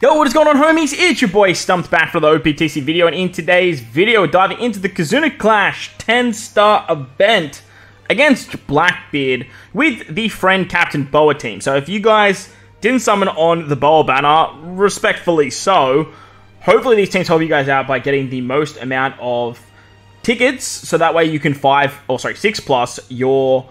Yo, what is going on, homies? It's your boy Stumped back for the OPTC video, and in today's video, we're diving into the KIZUNA Clash 10-star event against Blackbeard with the Friend Captain Boa team. So if you guys didn't summon on the Boa banner, respectfully so, hopefully these teams help you guys out by getting the most amount of tickets, so that way you can 6 plus your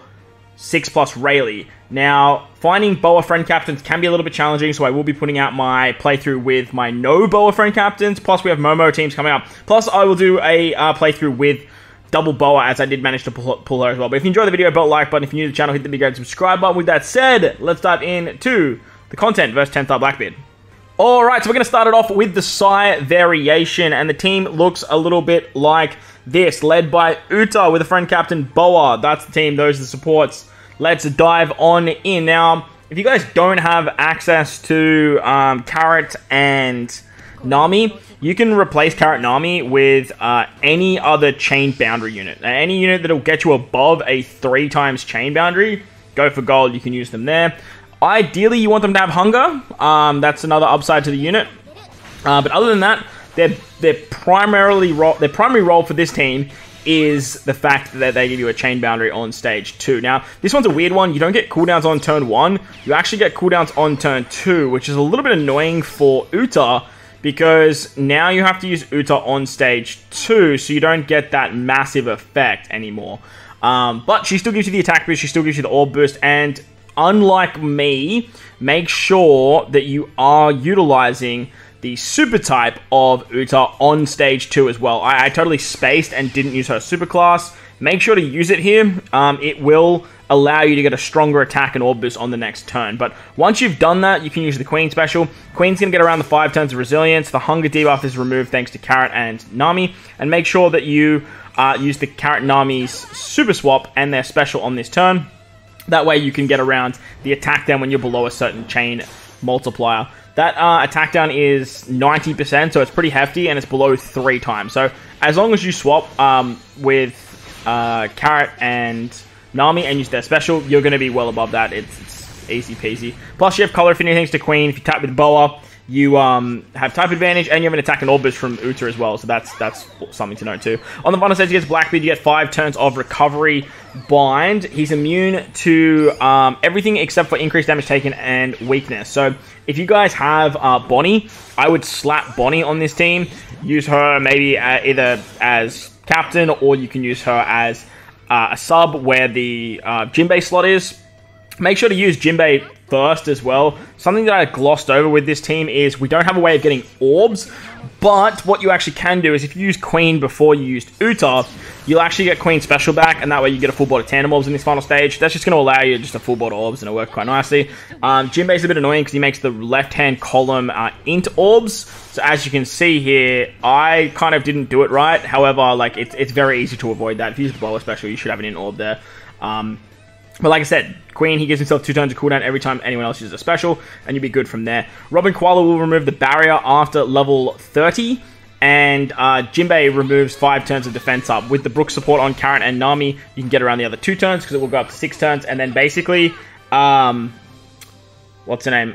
6 plus Rayleigh. Now, finding Boa Friend Captains can be a little bit challenging, so I will be putting out my playthrough with my no Boa Friend Captains, plus we have Momo teams coming up. Plus, I will do a playthrough with double Boa, as I did manage to pull her as well. But if you enjoyed the video, hit the like button. If you're new to the channel, hit the big red subscribe button. With that said, let's dive into the content versus 10-star Blackbeard. Alright, so we're going to start it off with the Sai variation, and the team looks a little bit like this, led by Uta with a Friend Captain Boa. That's the team, those are the supports. Let's dive on in. Now, if you guys don't have access to Carrot and Nami, you can replace Carrot and Nami with any other chain boundary unit. Any unit that will get you above a 3 times chain boundary, go for gold, you can use them there. Ideally, you want them to have hunger. That's another upside to the unit. But other than that, their primary role for this team is the fact that they give you a chain boundary on stage 2. Now, this one's a weird one. You don't get cooldowns on turn 1. You actually get cooldowns on turn 2, which is a little bit annoying for Uta, because now you have to use Uta on stage 2, so you don't get that massive effect anymore. But she still gives you the attack boost, she still gives you the orb boost, and unlike me, make sure that you are utilizing the super type of Uta on stage 2 as well. I totally spaced and didn't use her super class. Make sure to use it here. It will allow you to get a stronger attack and orb boost on the next turn. But once you've done that, you can use the Queen special. Queen's going to get around the 5 turns of resilience. The hunger debuff is removed thanks to Carrot and Nami. And make sure that you use the Carrot and Nami's super swap and their special on this turn. That way you can get around the attack down when you're below a certain chain multiplier. That attack down is 90%, so it's pretty hefty, and it's below 3 times. So as long as you swap with Carrot and Nami and use their special, you're going to be well above that. It's easy peasy. Plus, you have color affinity thanks to Queen. If you tap with Boa, you have type advantage, and you have an attack and orb boost from Uta as well, so that's something to note too. On the final stage against Blackbeard, you get 5 turns of recovery bind. He's immune to everything except for increased damage taken and weakness. So if you guys have Bonnie, I would slap Bonnie on this team. Use her maybe either as captain, or you can use her as a sub where the Jinbei slot is. Make sure to use Jinbei first as well. Something that I glossed over with this team is we don't have a way of getting orbs, but what you actually can do is if you use Queen before you used Uta, you'll actually get Queen special back, and that way you get a full board of tandem orbs in this final stage. That's just going to allow you just a full board of orbs, and it'll work quite nicely. Jinbei's a bit annoying because he makes the left-hand column int orbs. So as you can see here, I kind of didn't do it right. However, like it's very easy to avoid that. If you use the Boa special, you should have an int orb there. But like I said, Queen, he gives himself 2 turns of cooldown every time anyone else uses a special, and you'll be good from there. Robin Koala will remove the barrier after level 30, and Jinbei removes 5 turns of defense up. With the Brook support on Carrot and Nami, you can get around the other 2 turns, because it will go up to 6 turns, and then basically, what's her name?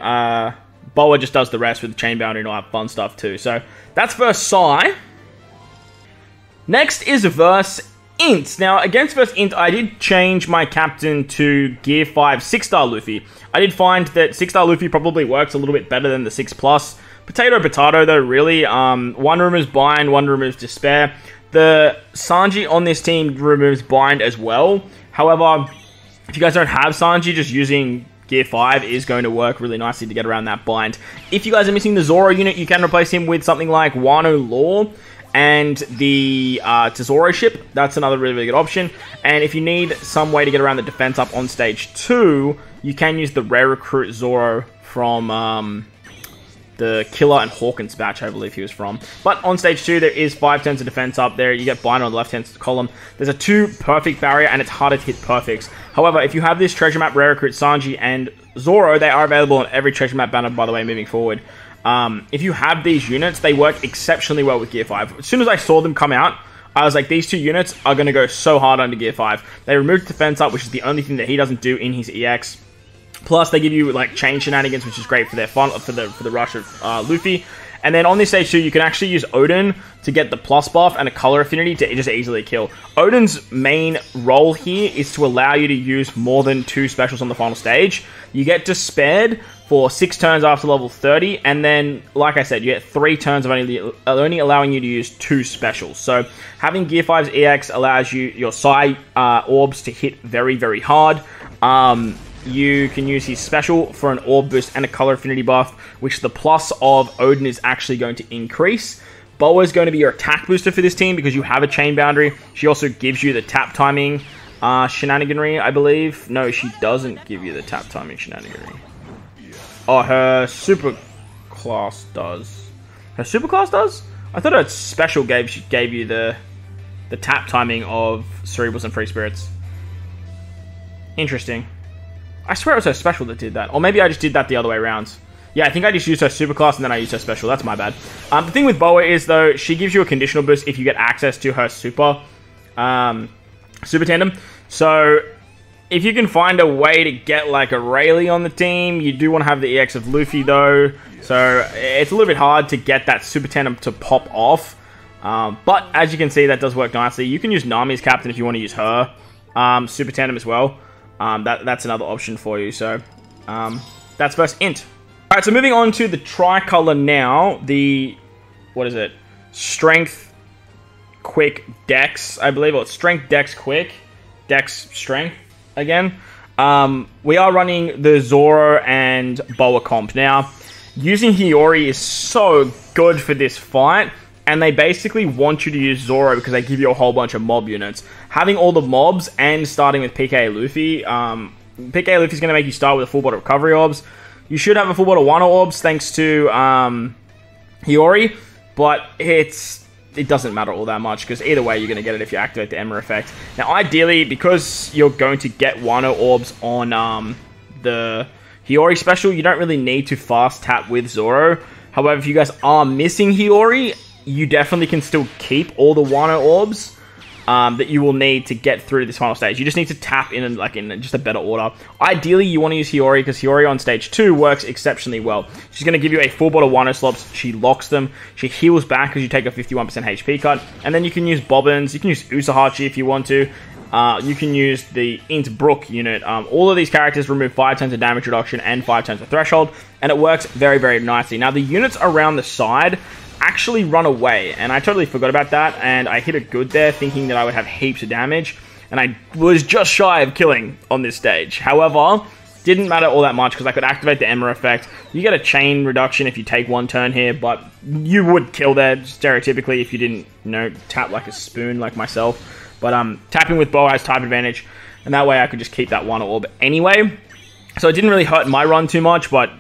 Boa just does the rest with the chain boundary and all that fun stuff too. So, that's versus Sai. Next is versus Int. Now, against versus Int, I did change my captain to Gear 5 6-star Luffy. I did find that 6-star Luffy probably works a little bit better than the 6+. Potato, though, really. One removes Bind, one removes Despair. The Sanji on this team removes Bind as well. However, if you guys don't have Sanji, just using Gear 5 is going to work really nicely to get around that Bind. If you guys are missing the Zoro unit, you can replace him with something like Wano Law and the Tesoro ship. That's another really, really good option. And if you need some way to get around the defense up on stage 2, you can use the rare recruit Zoro from the Killer and Hawkins batch, I believe he was from. But on stage 2, there is 5 turns of defense up there. You get Bind on the left-hand column. There's a 2 perfect barrier, and it's harder to hit perfects. However, if you have this treasure map rare recruit Sanji and Zoro, they are available on every treasure map banner, by the way, moving forward. If you have these units, they work exceptionally well with Gear 5. As soon as I saw them come out, I was like, these 2 units are going to go so hard under Gear 5. They removed defense up, which is the only thing that he doesn't do in his EX. Plus, they give you like chain shenanigans, which is great for their fun for the rush of Luffy. And then on this stage too, you can actually use Odin to get the plus buff and a color affinity to just easily kill. Odin's main role here is to allow you to use more than 2 specials on the final stage. You get Despaired for 6 turns after level 30, and then, like I said, you get 3 turns of only allowing you to use 2 specials. So having Gear 5's EX allows you your Psi orbs to hit very, very hard. You can use his special for an orb boost and a color affinity buff, which the plus of Odin is actually going to increase. Boa is going to be your attack booster for this team because you have a chain boundary. She also gives you the tap timing shenaniganry, I believe. No, she doesn't give you the tap timing shenaniganry. Oh, her super class does. Her super class does? I thought her special gave you the tap timing of Cerebrals and Free Spirits. Interesting. I swear it was her special that did that. Or maybe I just did that the other way around. Yeah, I think I just used her super class and then I used her special. That's my bad. The thing with Boa is, though, she gives you a conditional boost if you get access to her super tandem. So, if you can find a way to get, like, a Rayleigh on the team, you do want to have the EX of Luffy, though. So, it's a little bit hard to get that super tandem to pop off. But, as you can see, that does work nicely. You can use Nami's captain if you want to use her super tandem as well. That's another option for you. So, that's first int. Alright, so moving on to the tricolor now. What is it? Strength, Quick, Dex, I believe. Or it's Strength, Dex, Quick. Dex, Strength, again. We are running the Zoro and Boa comp. Now, using Hiyori is so good for this fight. And they basically want you to use Zoro because they give you a whole bunch of mob units. Having all the mobs and starting with PK Luffy. PK Luffy is going to make you start with a full bot of recovery orbs. You should have a full bot of Wano orbs thanks to Hiyori. But it doesn't matter all that much because either way you're going to get it if you activate the Emma effect. Now ideally, because you're going to get Wano orbs on the Hiyori special, you don't really need to fast tap with Zoro. However, if you guys are missing Hiyori, you definitely can still keep all the Wano orbs that you will need to get through this final stage. You just need to tap in just a better order. Ideally, you want to use Hiyori because Hiyori on stage 2 works exceptionally well. She's going to give you a full bot of Wano slots. She locks them. She heals back because you take a 51% HP cut. And then you can use Bobbins. You can use Usahachi if you want to. You can use the Int Brook unit. All of these characters remove 5 turns of damage reduction and 5 turns of threshold. And it works very, very nicely. Now, the units around the side actually run away, and I totally forgot about that, and I hit it good there thinking that I would have heaps of damage, and I was just shy of killing on this stage. However, didn't matter all that much because I could activate the Emma effect. You get a chain reduction if you take 1 turn here, but you would kill there stereotypically if you didn't, tap like a spoon like myself. But tapping with Boa has type advantage, and that way I could just keep that 1 orb anyway. So it didn't really hurt my run too much, but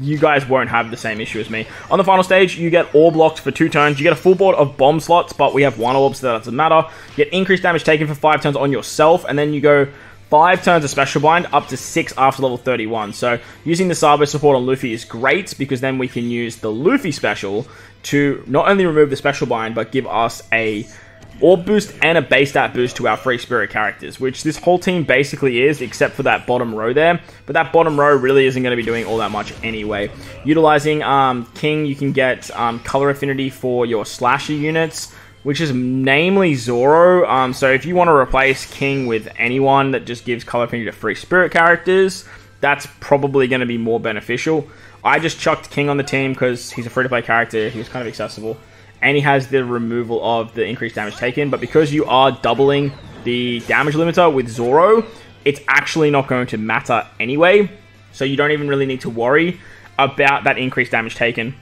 you guys won't have the same issue as me. On the final stage, you get orb locked for 2 turns. You get a full board of bomb slots, but we have 1 orb, so that doesn't matter. You get increased damage taken for 5 turns on yourself, and then you go 5 turns of special bind, up to 6 after level 31. So using the Sabo support on Luffy is great, because then we can use the Luffy special to not only remove the special bind, but give us a orb boost and a base stat boost to our free spirit characters, which this whole team basically is, except for that bottom row there. But that bottom row really isn't going to be doing all that much anyway. Utilizing King, you can get color affinity for your slasher units, which is namely Zoro. So if you want to replace King with anyone that just gives color affinity to free spirit characters, that's probably going to be more beneficial. I just chucked King on the team because he's a free-to-play character. He was kind of accessible. And he has the removal of the increased damage taken. But because you are doubling the damage limiter with Zoro, it's actually not going to matter anyway. So you don't even really need to worry about that increased damage taken.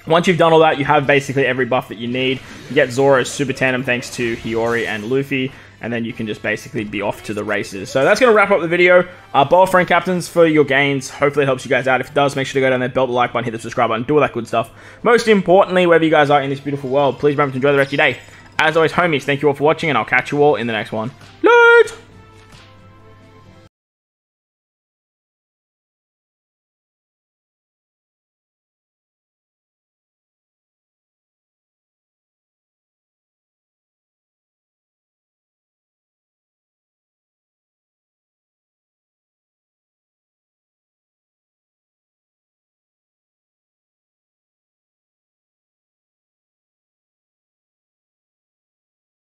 Once you've done all that, you have basically every buff that you need. You get Zoro's super tandem thanks to Hiyori and Luffy. And then you can just basically be off to the races. So that's going to wrap up the video. Boa friend captains for your gains. Hopefully it helps you guys out. If it does, make sure to go down there, belt the like button, hit the subscribe button, do all that good stuff. Most importantly, wherever you guys are in this beautiful world, please remember to enjoy the rest of your day. As always, homies, thank you all for watching, and I'll catch you all in the next one. Later!